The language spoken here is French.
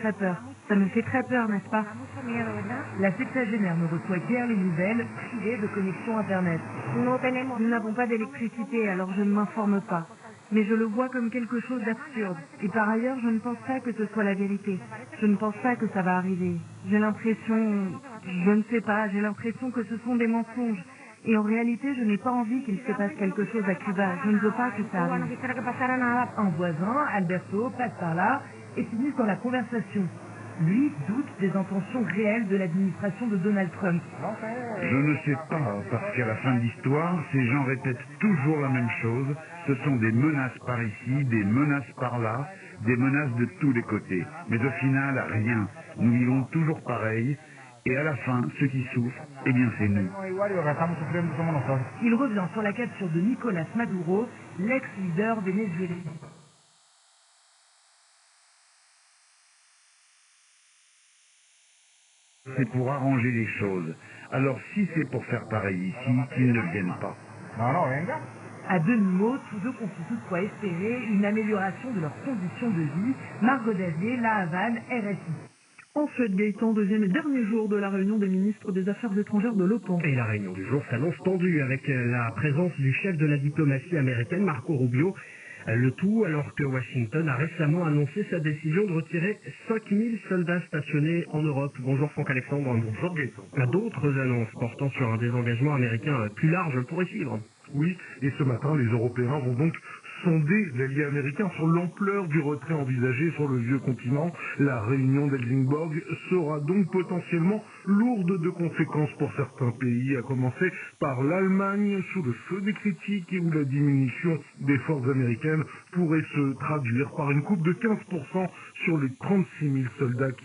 très peur. Ça me fait très peur, n'est-ce pas? La septagénaire ne reçoit guère les nouvelles, privée de connexion Internet. Nous n'avons pas d'électricité, alors je ne m'informe pas. Mais je le vois comme quelque chose d'absurde. Et par ailleurs, je ne pense pas que ce soit la vérité. Je ne pense pas que ça va arriver. J'ai l'impression... Je ne sais pas, j'ai l'impression que ce sont des mensonges. Et en réalité, je n'ai pas envie qu'il se passe quelque chose à Cuba. Je ne veux pas que ça arrive. Un voisin, Alberto, passe par là et finit dans la conversation. Lui doute des intentions réelles de l'administration de Donald Trump. Je ne sais pas, parce qu'à la fin de l'histoire, ces gens répètent toujours la même chose. Ce sont des menaces par ici, des menaces par là, des menaces de tous les côtés. Mais au final, rien. Nous vivons toujours pareil. Et à la fin, ceux qui souffrent, eh bien c'est nous. Il revient sur la capture de Nicolas Maduro, l'ex-leader vénézuélien. C'est pour arranger les choses. Alors si c'est pour faire pareil ici, qu'ils ne viennent pas. À demi-mot, tous deux confient toutefois espérer une amélioration de leurs conditions de vie. Margot Davier, La Havane, RFI. En Suède, Gaëtan, deuxième et dernier jour de la réunion des ministres des Affaires étrangères de l'OTAN. Et la réunion du jour s'annonce tendue avec la présence du chef de la diplomatie américaine, Marco Rubio. Le tout alors que Washington a récemment annoncé sa décision de retirer 5000 soldats stationnés en Europe. Bonjour Franck-Alexandre. Bonjour Gaëtan. D'autres annonces portant sur un désengagement américain plus large pourraient suivre. Oui, et ce matin, les Européens vont donc sonder l'allié américain sur l'ampleur du retrait envisagé sur le vieux continent. La réunion d'Helsingborg sera donc potentiellement lourde de conséquences pour certains pays, à commencer par l'Allemagne, sous le feu des critiques et où la diminution des forces américaines pourrait se traduire par une coupe de 15% sur les 36 000 soldats